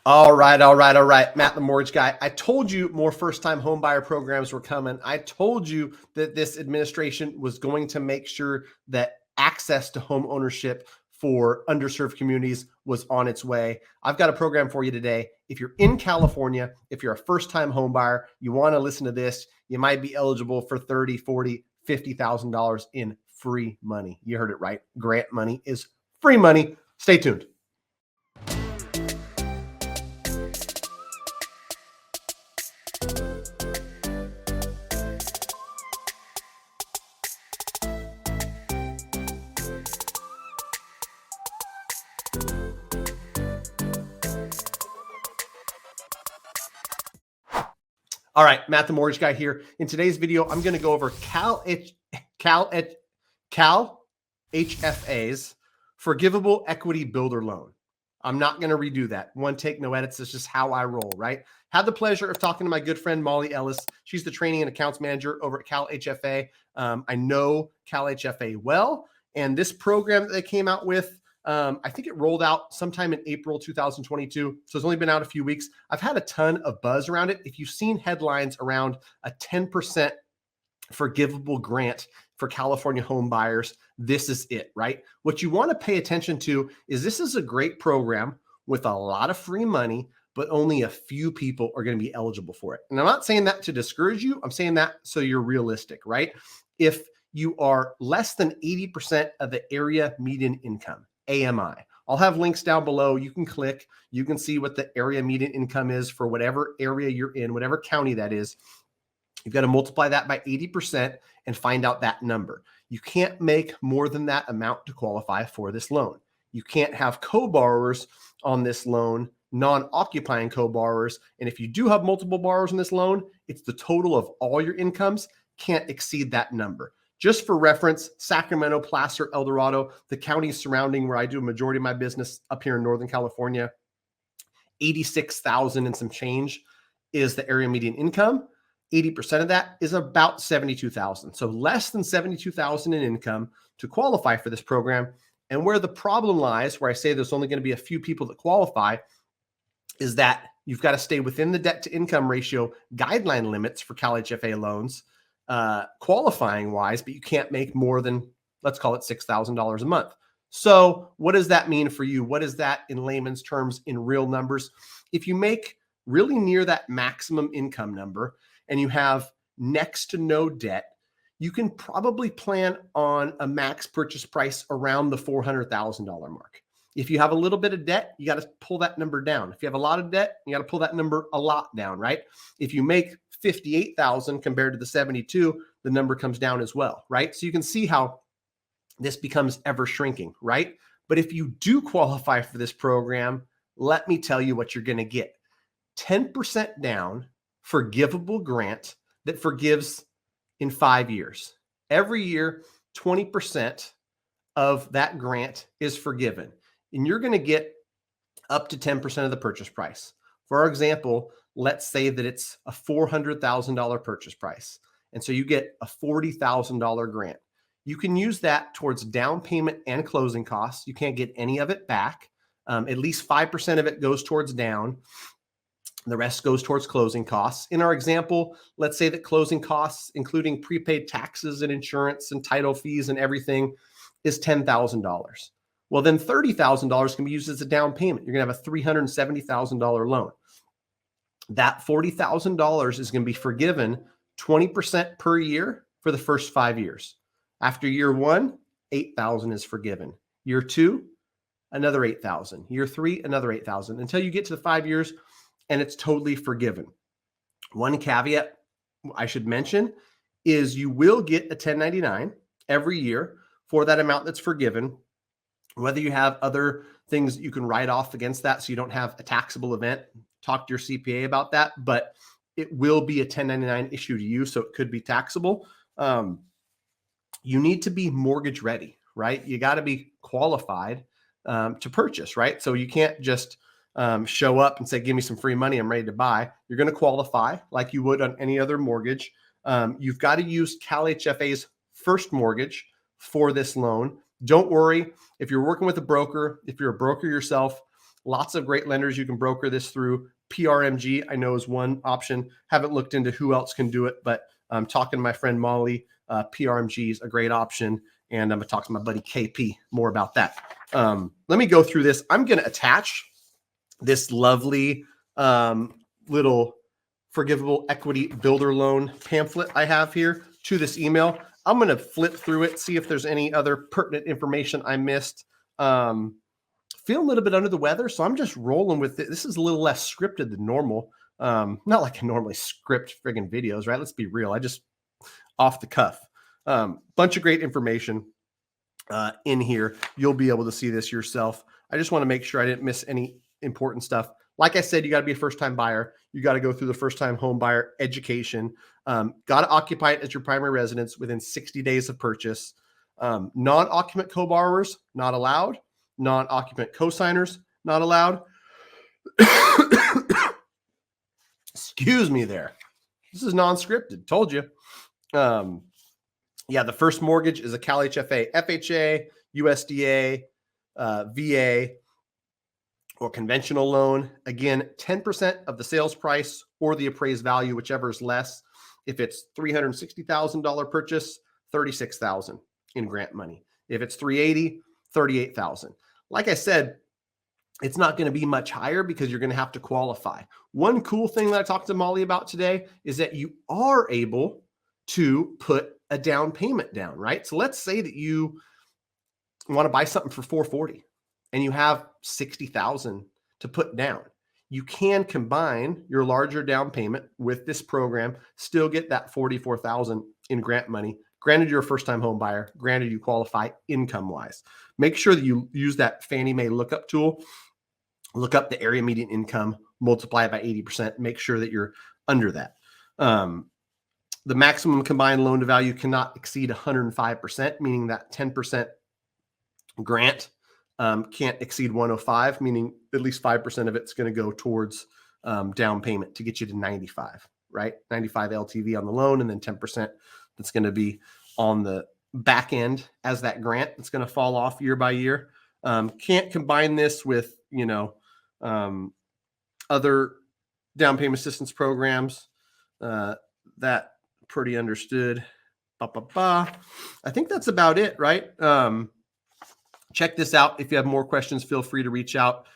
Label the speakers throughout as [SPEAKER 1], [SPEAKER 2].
[SPEAKER 1] All right. Matt, the mortgage guy. I told you more first-time home buyer programs were coming. I told you that this administration was going to make sure that access to home ownership for underserved communities was on its way. I've got a program for you today. If you're in California, if you're a first-time home buyer, you want to listen to this, you might be eligible for $30,000, $40,000, $50,000 in free money. You heard it right. Grant money is free money. Stay tuned. All right, Matt, the mortgage guy here. In today's video, I'm going to go over CalHFA's forgivable equity builder loan. I'm not going to redo that. One take, no edits. It's just how I roll, right? Had the pleasure of talking to my good friend, Molly Ellis. She's the training and accounts manager over at CalHFA. I know CalHFA well, and this program that they came out with, I think it rolled out sometime in April 2022. So it's only been out a few weeks. I've had a ton of buzz around it. If you've seen headlines around a 10% forgivable grant for California home buyers, this is it, right? What you want to pay attention to is this is a great program with a lot of free money, but only a few people are going to be eligible for it. And I'm not saying that to discourage you. I'm saying that so you're realistic, right? If you are less than 80% of the area median income, AMI. I'll have links down below. You can click, you can see what the area median income is for whatever area you're in, whatever county that is. You've got to multiply that by 80% and find out that number. You can't make more than that amount to qualify for this loan. You can't have co-borrowers on this loan, non-occupying co-borrowers. And if you do have multiple borrowers in this loan, it's the total of all your incomes can't exceed that number. Just for reference, Sacramento, Placer, El Dorado, the counties surrounding where I do a majority of my business up here in Northern California, 86,000 and some change is the area median income. 80% of that is about 72,000. So less than 72,000 in income to qualify for this program. And where the problem lies, where I say there's only going to be a few people that qualify, is that you've got to stay within the debt to income ratio guideline limits for CalHFA loans, qualifying wise, but you can't make more than, let's call it $6,000 a month. So what does that mean for you? What is that in layman's terms in real numbers? If you make really near that maximum income number and you have next to no debt, you can probably plan on a max purchase price around the $400,000 mark. If you have a little bit of debt, you got to pull that number down. If you have a lot of debt, you got to pull that number a lot down, right? If you make 58,000 compared to the 72, the number comes down as well, right? So you can see how this becomes ever shrinking, right? But if you do qualify for this program, let me tell you what you're going to get. 10% down, forgivable grant that forgives in 5 years. Every year, 20% of that grant is forgiven. And you're going to get up to 10% of the purchase price. For example, let's say that it's a $400,000 purchase price. And so you get a $40,000 grant. You can use that towards down payment and closing costs. You can't get any of it back. At least 5% of it goes towards down. The rest goes towards closing costs. In our example, let's say that closing costs, including prepaid taxes and insurance and title fees and everything, is $10,000. Well, then $30,000 can be used as a down payment. You're going to have a $370,000 loan. That $40,000 is going to be forgiven 20% per year for the first 5 years. After year one, $8,000 is forgiven. Year two, another $8,000. Year three, another $8,000 until you get to the 5 years and it's totally forgiven. One caveat I should mention is you will get a 1099 every year for that amount that's forgiven, whether you have other things that you can write off against that so you don't have a taxable event. Talk to your CPA about that, but it will be a 1099 issue to you, so it could be taxable. You need to be mortgage ready, right? You got to be qualified to purchase, right? So you can't just show up and say, give me some free money, I'm ready to buy. You're going to qualify like you would on any other mortgage. You've got to use CalHFA's first mortgage for this loan. Don't worry if you're working with a broker, if you're a broker yourself, Lots of great lenders you can broker this through. PRMG, I know, is one option. Haven't looked into who else can do it, but I'm talking to my friend Molly. PRMG is a great option. And I'm going to talk to my buddy KP more about that. Let me go through this. I'm going to attach this lovely little forgivable equity builder loan pamphlet I have here to this email. I'm going to flip through it, see if there's any other pertinent information I missed. Feel a little bit under the weather, so I'm just rolling with it. This is a little less scripted than normal. Not like I normally script friggin' videos, right? Let's be real. I just off the cuff. Bunch of great information in here. You'll be able to see this yourself. I just want to make sure I didn't miss any important stuff. Like I said, you got to be a first-time buyer. You got to go through the first-time home buyer education. Got to occupy it as your primary residence within 60 days of purchase. Non-occupant co-borrowers, not allowed. Non-occupant co-signers, not allowed. Excuse me there. This is non-scripted. Told you. Yeah, the first mortgage is a CalHFA, FHA, USDA, VA, or conventional loan. Again, 10% of the sales price or the appraised value, whichever is less. If it's $360,000 purchase, $36,000 in grant money. If it's $380,000, $38,000. Like I said, it's not going to be much higher because you're going to have to qualify. One cool thing that I talked to Molly about today is that you are able to put a down payment down, right? So let's say that you want to buy something for $440,000 and you have $60,000 to put down. You can combine your larger down payment with this program, still get that $44,000 in grant money. Granted, you're a first-time home buyer. Granted, you qualify income-wise. Make sure that you use that Fannie Mae lookup tool. Look up the area median income, multiply it by 80%. Make sure that you're under that. The maximum combined loan to value cannot exceed 105%, meaning that 10% grant can't exceed 105, meaning at least 5% of it's going to go towards down payment to get you to 95, right? 95 LTV on the loan, and then 10% that's going to be on the back end as that grant that's going to fall off year by year. Can't combine this with, other down payment assistance programs. That pretty understood. I think that's about it, right? Check this out. If you have more questions, feel free to reach out.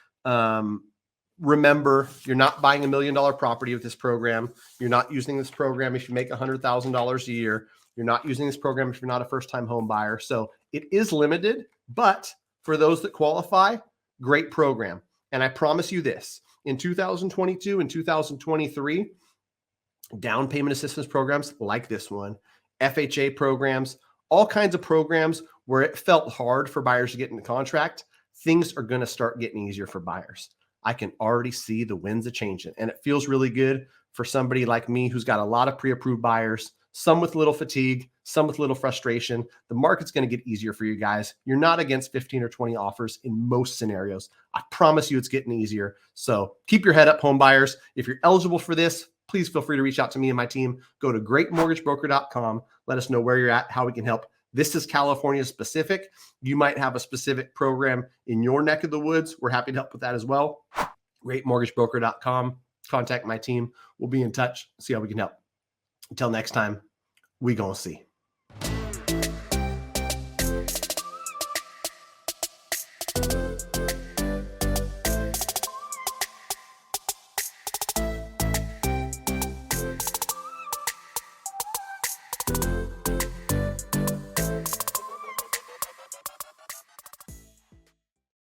[SPEAKER 1] Remember, you're not buying $1 million property with this program. You're not using this program if you make $100,000 a year. You're not using this program if you're not a first-time home buyer. So it is limited, but for those that qualify, great program. And I promise you this, in 2022 and 2023, down payment assistance programs like this one, FHA programs, all kinds of programs where it felt hard for buyers to get into contract, things are going to start getting easier for buyers. I can already see the winds of changing, and it feels really good for somebody like me who's got a lot of pre-approved buyers, some with little fatigue, some with little frustration. The market's going to get easier for you guys. You're not against 15 or 20 offers in most scenarios. I promise you it's getting easier. So keep your head up, home buyers. If you're eligible for this, please feel free to reach out to me and my team. Go to greatmortgagebroker.com. Let us know where you're at, how we can help. This is California specific. You might have a specific program in your neck of the woods. We're happy to help with that as well. Greatmortgagebroker.com. Contact my team. We'll be in touch. See how we can help. Until next time, we gonna see.